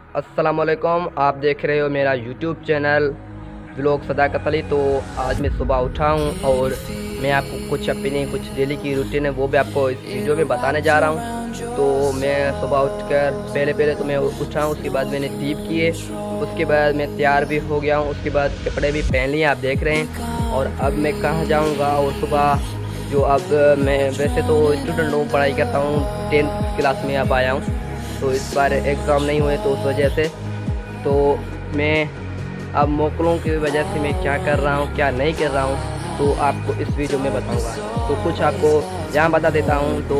अस्सलामुअलैकुम, आप देख रहे हो मेरा यूट्यूब चैनल व्लॉग सदाकत अली। तो आज मैं सुबह उठा हूँ और मैं आपको कुछ अपनी कुछ डेली की रूटीन है वो भी आपको इस वीडियो में बताने जा रहा हूँ। तो मैं सुबह उठकर पहले तो मैं उठा हूँ, उसके बाद मैंने दीप किए, उसके बाद मैं तैयार भी हो गया हूँ, उसके बाद कपड़े भी पहन लिए आप देख रहे हैं। और अब मैं कहाँ जाऊँगा और सुबह जो अब मैं वैसे तो स्टूडेंट हूँ, पढ़ाई करता हूँ, 10th क्लास में अब आया हूँ। तो इस बार एग्ज़ाम नहीं हुए तो उस वजह से तो मैं अब मोकलों की वजह से मैं क्या कर रहा हूँ क्या नहीं कर रहा हूँ तो आपको इस वीडियो में बताऊँगा। तो कुछ आपको यहाँ बता देता हूँ। तो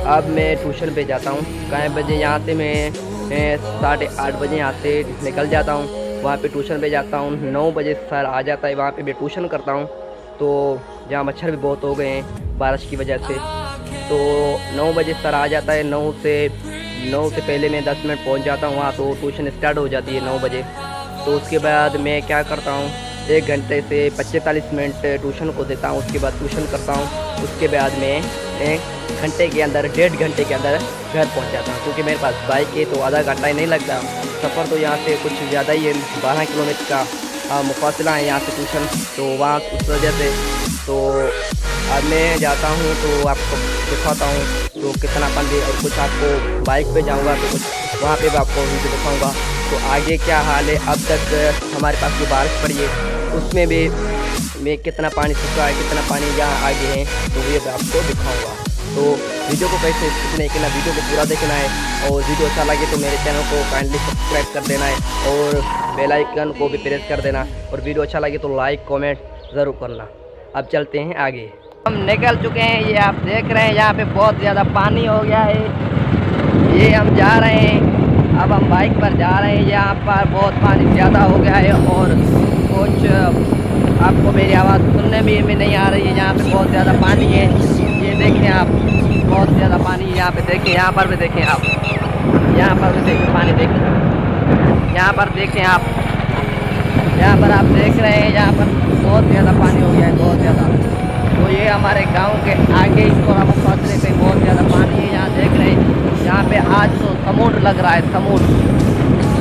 अब मैं ट्यूशन पे जाता हूँ, कई बजे यहाँ से मैं 8:30 बजे यहाँ से निकल जाता हूँ, वहाँ पे ट्यूशन पे जाता हूँ। 9 बजे सर आ जाता है, वहाँ पे मैं ट्यूशन करता हूँ। तो जहाँ मच्छर भी बहुत हो गए हैं बारिश की वजह से, तो 9 बजे सर आ जाता है। 9 से पहले मैं 10 मिनट पहुंच जाता हूँ वहाँ, तो ट्यूशन स्टार्ट हो जाती है 9 बजे। तो उसके बाद मैं क्या करता हूँ, 1 घंटे से 45 मिनट ट्यूशन को देता हूँ, उसके बाद ट्यूशन करता हूँ। उसके बाद मैं 1 घंटे के अंदर 1.5 घंटे के अंदर घर पहुँच जाता हूँ, क्योंकि मेरे पास बाइक है तो आधा घंटा ही नहीं लगता। सफ़र तो यहाँ से कुछ ज़्यादा ही है, 12 किलोमीटर का मुफासला है यहाँ से ट्यूशन, तो वहाँ उस वजह से तो अब मैं जाता हूँ तो आपको दिखाता हूँ तो कितना पानी। और कुछ आपको बाइक पे जाऊँगा तो कुछ वहाँ पे भी आपको वीडियो दिखाऊँगा। तो आगे क्या हाल है, अब तक हमारे पास जो बारिश पड़ी है उसमें भी मैं कितना पानी सूखा है, कितना पानी यहाँ आगे है, तो ये भी आपको दिखाऊँगा। तो वीडियो को कैसे सीखने के ना वीडियो को पूरा देखना है, और वीडियो अच्छा लगे तो मेरे चैनल को काइंडली सब्सक्राइब कर देना है और बेल आइकन को भी प्रेस कर देना, और वीडियो अच्छा लगे तो लाइक कमेंट ज़रूर करना। अब चलते हैं आगे। हम निकल चुके हैं, ये आप देख रहे हैं यहाँ पे बहुत ज़्यादा पानी हो गया है। ये हम जा रहे हैं, अब हम बाइक पर जा रहे हैं, यहाँ पर बहुत पानी ज़्यादा हो गया है और कुछ आपको मेरी आवाज़ सुनने में नहीं आ रही है। यहाँ पे बहुत ज़्यादा पानी है, ये देखें आप, बहुत ज़्यादा पानी यहाँ पे देखें, यहाँ पर भी देखें आप, यहाँ पर भी देखें पानी, देखें यहाँ पर देखें आप, यहाँ पर आप देख रहे हैं, यहाँ पर बहुत ज़्यादा पानी हो गया है, बहुत ज़्यादा। तो ये हमारे गांव के आगे ही थोड़ा फासले पे बहुत ज़्यादा पानी है, यहाँ देख रहे हैं। यहाँ पे आज तो समुद्र लग रहा है, समुद्र,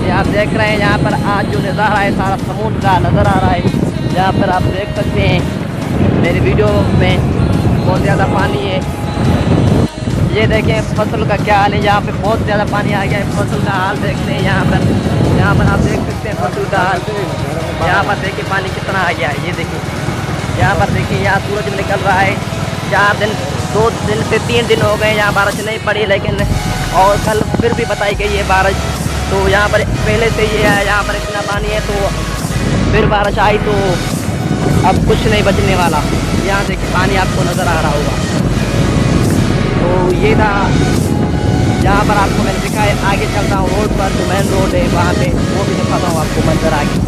ये आप देख रहे हैं। यहाँ पर आज जो नज़ारा है सारा समुद्र का नज़र आ रहा है। यहाँ पर आप देख सकते हैं मेरी वीडियो में बहुत ज़्यादा पानी है। ये देखें फसल का क्या हाल है, यहाँ पे बहुत ज़्यादा पानी आ गया है, फसल का हाल देखते हैं। यहाँ पर आप देख सकते हैं फसल का हाल। यहाँ पर देखिए पानी कितना आ गया है, ये देखिए यहाँ पर देखिए, यहाँ सूरज निकल रहा है। 2 दिन से 3 दिन हो गए यहाँ बारिश नहीं पड़ी, लेकिन और कल फिर भी बताई गई है बारिश। तो यहाँ पर पहले से ये है, यहाँ पर इतना पानी है, तो फिर बारिश आई तो अब कुछ नहीं बचने वाला। यहाँ देखिए पानी आपको नज़र आ रहा होगा। तो ये था, यहाँ पर आपको मैंने दिखाया। आगे चलता हूँ रोड पर, जो मेन रोड है वहाँ पे, वो भी दिखाता हूँ आपको मंजर आगे।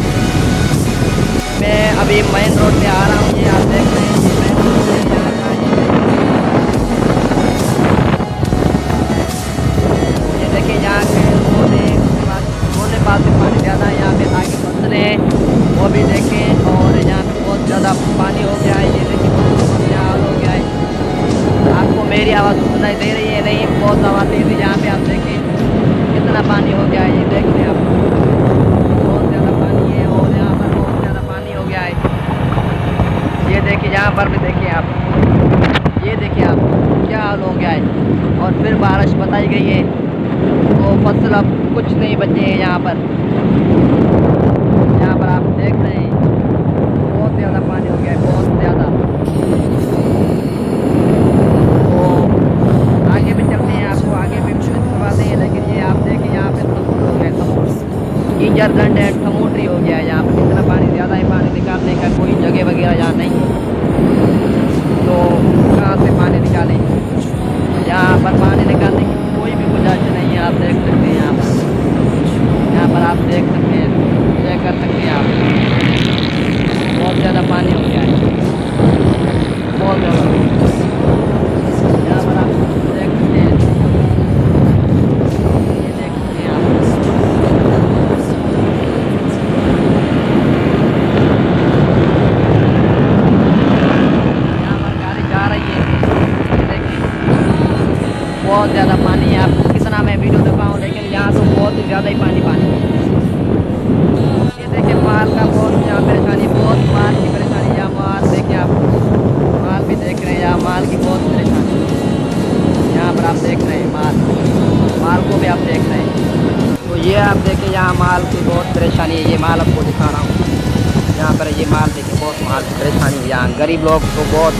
मैं अभी मेन रोड पे आ रहा हूँ, ये आप देख रहे हैं, ये मेन रोड है, यहाँ का ये देखिए यहाँ के होने पास से पानी ज़्यादा है। यहाँ पे आगे फसलें हैं वो भी देखें, और यहाँ पे बहुत ज़्यादा पानी हो गया है। ये देखिए बहुत क्या हाल हो गया है। आपको मेरी आवाज़ सुनाई दे रही है? नहीं, बहुत आवाज़ दे रही है। यहाँ पे आप देखें कितना पानी हो गया है, ये देख रहे हैं आप, बहुत ज़्यादा पानी है। और यहाँ पर बहुत ज़्यादा पानी हो गया है, ये देखिए यहाँ पर भी देखिए आप, ये देखिए आप क्या हाल हो गया है। और फिर बारिश बताई गई है, तो फसल अब कुछ नहीं बचे हैं यहाँ पर। यहाँ पर आप देख रहे हैं बहुत ज़्यादा पानी हो गया है, बहुत ज़्यादा। तो आगे भी चलते हैं, आपको आगे भी कुछ करवाते हैं, लेकिन ये आप देखें यहाँ पे समुद्र हो गया, समुद्र कीचड़गंड है, समुद्र ही हो गया है। यहाँ पर कितना पानी ज़्यादा है, पानी निकालने का कोई जगह वगैरह यहाँ नहीं है, तो कहाँ से पानी निकालें? यहाँ पर पानी निकालने की कोई भी गुंजाइश नहीं है। आप देख सकते हैं यहाँ पर आप देख सकते हैं, चेक कर सकते हैं आप, बहुत ज़्यादा पानी हो गया है, बहुत ज़्यादा। यहाँ पर आप देख सकते हैं, ये देख सकते हैं आप, यहाँ पर गाड़ी जा रही है, ये देखिए बहुत ज़्यादा पानी है। आपको कितना मैं वीडियो दिखाऊँ, लेकिन यहाँ तो बहुत ही पानी पानी। ये देखिए माल का बहुत यहाँ परेशानी, बहुत माल की परेशानी। यहाँ माल देखिए आप, माल भी देख रहे हैं, यहाँ माल की बहुत परेशानी। यहाँ पर आप देख रहे हैं माल को भी आप देख रहे हैं। तो ये आप देखिए यहाँ माल की बहुत परेशानी है। ये माल आपको दिखा रहा हूँ, यहाँ पर ये माल देखिए, बहुत माल की परेशानी है। यहाँ गरीब लोग तो बहुत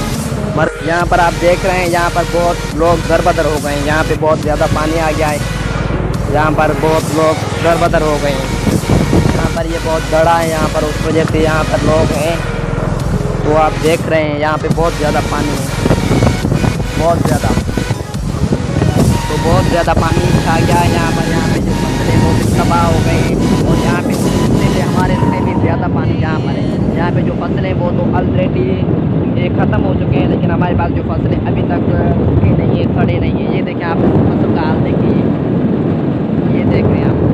यहाँ पर आप देख रहे हैं, यहाँ पर बहुत लोग दरबदर हो गए हैं। यहाँ पे बहुत ज़्यादा पानी आ गया है, यहाँ पर बहुत लोग दरबदर हो गए हैं। यहाँ पर ये बहुत गड़ा है, यहाँ पर उस वजह से यहाँ पर लोग हैं। तो आप देख रहे हैं यहाँ पे बहुत ज़्यादा पानी है, बहुत ज़्यादा, तो बहुत ज़्यादा पानी छा गया है यहाँ पर। यहाँ पे जो फसलें वो भी तबाह हो गई, और यहाँ पे से हमारे से भी ज़्यादा पानी यहाँ पर है। यहाँ पे जो फसलें वो तो ऑलरेडी ये ख़त्म हो चुके हैं, लेकिन हमारे पास जो फसलें अभी तक सूखी नहीं है, सड़े नहीं है। ये देखें आप फसल का हाल देखिए, ये देख रहे हैं आप।